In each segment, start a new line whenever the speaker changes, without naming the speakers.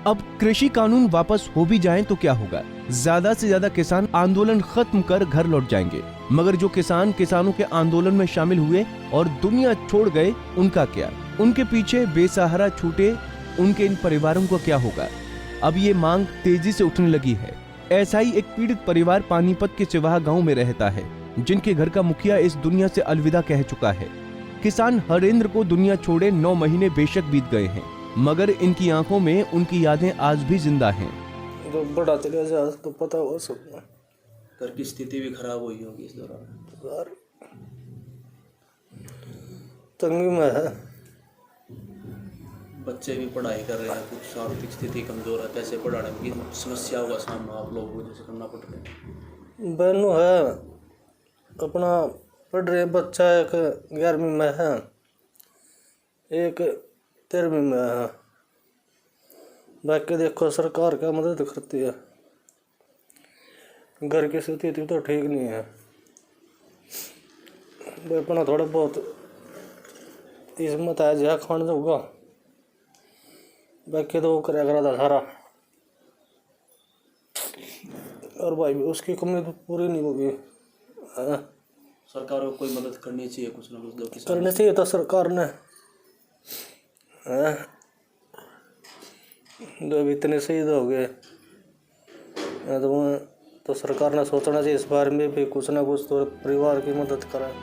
अब कृषि कानून वापस हो भी जाएं तो क्या होगा? ज्यादा से ज्यादा किसान आंदोलन खत्म कर घर लौट जाएंगे, मगर जो किसान किसानों के आंदोलन में शामिल हुए और दुनिया छोड़ गए, उनका क्या? उनके पीछे बेसहारा छूटे उनके इन परिवारों का क्या होगा? अब ये मांग तेजी से उठने लगी है। ऐसा ही एक पीड़ित परिवार पानीपत के चिवाहा गांव में रहता है, जिनके घर का मुखिया इस दुनिया से अलविदा कह चुका है। किसान हरेंद्र को दुनिया छोड़े 9 महीने बेशक बीत गए हैं, मगर इनकी आंखों में उनकी यादें आज भी जिंदा हैं।
तो बड़ा चले जा तो पता हो सब।
घर की स्थिति भी खराब हुई होगी इस दौरान।
तंगी में है, बच्चे भी पढ़ाई कर रहे हैं, कुछ आर्थिक स्थिति कमजोर है, कैसे पढ़ाने की समस्याओं का सामना आप लोगों को जैसे करना पड़ रहा है। बहनों है अपना पढ़ रहे, बच्चा एक 11वीं में है, एक 13वीं में है। बाकी देखो सरकार का मदद करती है, घर की स्थिति तो ठीक नहीं है, अपना थोड़ा बहुत इसमत है जहाँ खान जाऊंगा, बाकी तो वो करेगा था सारा। और भाई उसकी कमी तो पूरी नहीं होगी। सरकार को कोई मदद करनी चाहिए, कुछ ना कुछ करनी चाहिए तो सरकार ने। जब इतने शहीद हो गए तो सरकार ने सोचना चाहिए इस बारे में भी कुछ ना कुछ तो परिवार की मदद कराए।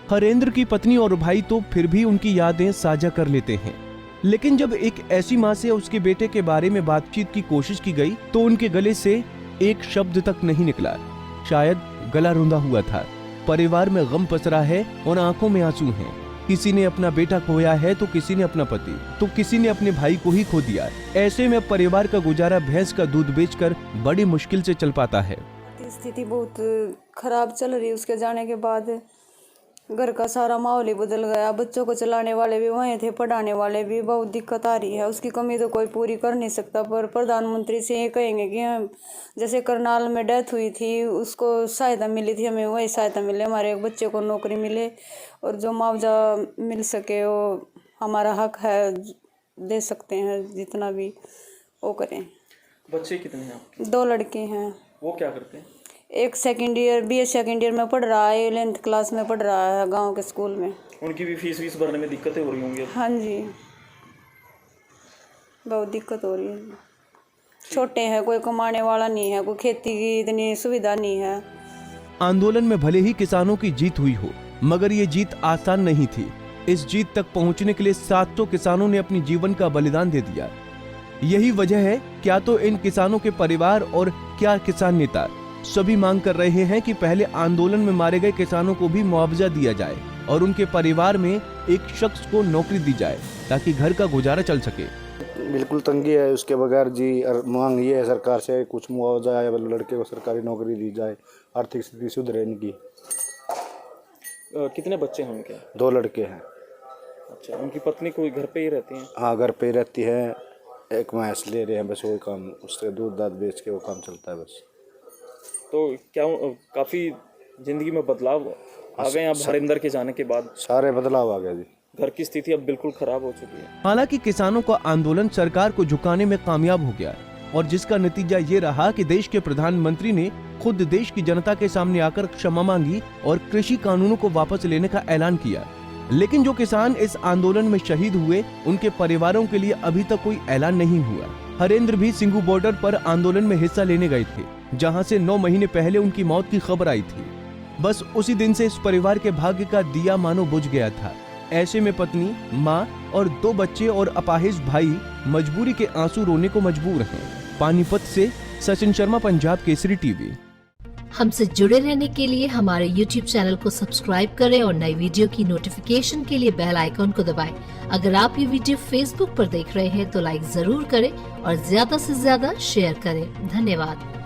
हरेंद्र की पत्नी और भाई तो फिर भी उनकी यादें साझा कर लेते हैं, लेकिन जब एक ऐसी मां से उसके बेटे के बारे में बातचीत की कोशिश की गई तो उनके गले से एक शब्द तक नहीं निकला। शायद गला रुंधा हुआ था। परिवार में गम पसरा है और आंखों में आंसू हैं। किसी ने अपना बेटा खोया है तो किसी ने अपना पति, तो किसी ने अपने भाई को ही खो दिया। ऐसे में परिवार का गुजारा भैंस का दूध बेचकर बड़ी मुश्किल से चल पाता है।
स्थिति बहुत खराब चल रही है। उसके जाने के बाद घर का सारा माहौल ही बदल गया। बच्चों को चलाने वाले भी वहीं थे, पढ़ाने वाले भी। बहुत दिक्कत आ रही है। उसकी कमी तो कोई पूरी कर नहीं सकता, पर प्रधानमंत्री से ये कहेंगे कि हम जैसे करनाल में डेथ हुई थी, उसको सहायता मिली थी, हमें वही सहायता मिले, हमारे एक बच्चे को नौकरी मिले और जो मुआवजा मिल सके वो हमारा हक है, दे सकते हैं, जितना भी वो करें।
बच्चे कितने हैं आपके?
2 लड़के हैं।
वो क्या करते हैं?
एक second year BA second year में पढ़ रहा है, 11th क्लास में पढ़ रहा है गांव के स्कूल में।
उनकी भी फीस भरने में दिक्कतें हो रही होंगी?
हाँ जी, बहुत दिक्कत हो रही है। छोटे हैं, कोई कमाने वाला नहीं है, कोई खेती की इतनी सुविधा नहीं है।
आंदोलन में भले ही किसानों की जीत हुई हो, मगर ये जीत आसान नहीं थी। इस जीत तक पहुंचने के लिए 700 किसानों ने अपनी जीवन का बलिदान दे दिया। यही वजह है क्या तो इन किसानों के परिवार और क्या किसान नेता सभी मांग कर रहे हैं कि पहले आंदोलन में मारे गए किसानों को भी मुआवजा दिया जाए और उनके परिवार में एक शख्स को नौकरी दी जाए ताकि घर का गुजारा चल सके।
बिल्कुल तंगी है उसके बगैर जी। मांग ये है सरकार से कुछ मुआवजा या लड़के को सरकारी नौकरी दी जाए, आर्थिक स्थिति सुधरे इनकी।
कितने बच्चे हैं उनके?
2 लड़के हैं।
अच्छा, उनकी पत्नी कोई घर पे ही रहती हैं?
हाँ, घर पे ही रहती है। एक भैंस ले रहे हैं, बस वही काम, उससे दूध दाद बेच के वो काम चलता है बस।
तो क्या काफी जिंदगी में बदलाव आ गए अब हरेंद्र के जाने के बाद?
सारे बदलाव आ गए जी।
घर की स्थिति अब बिल्कुल खराब हो चुकी है।
हालांकि किसानों का आंदोलन सरकार को झुकाने में कामयाब हो गया और जिसका नतीजा ये रहा कि देश के प्रधानमंत्री ने खुद देश की जनता के सामने आकर क्षमा मांगी और कृषि कानूनों को वापस लेने का ऐलान किया। लेकिन जो किसान इस आंदोलन में शहीद हुए, उनके परिवारों के लिए अभी तक कोई ऐलान नहीं हुआ। हरेंद्र भी सिंघू बॉर्डर पर आंदोलन में हिस्सा लेने गए थे, जहां से 9 महीने पहले उनकी मौत की खबर आई थी। बस उसी दिन से इस परिवार के भाग्य का दिया मानो बुझ गया था। ऐसे में पत्नी, मां और 2 बच्चे और अपाहिज भाई मजबूरी के आंसू रोने को मजबूर हैं। पानीपत से सचिन शर्मा, पंजाब केसरी टीवी।
हमसे जुड़े रहने के लिए हमारे YouTube चैनल को सब्सक्राइब करें और नई वीडियो की नोटिफिकेशन के लिए बेल आइकॉन को दबाएं। अगर आप ये वीडियो Facebook पर देख रहे हैं तो लाइक जरूर करें और ज्यादा से ज्यादा शेयर करें। धन्यवाद।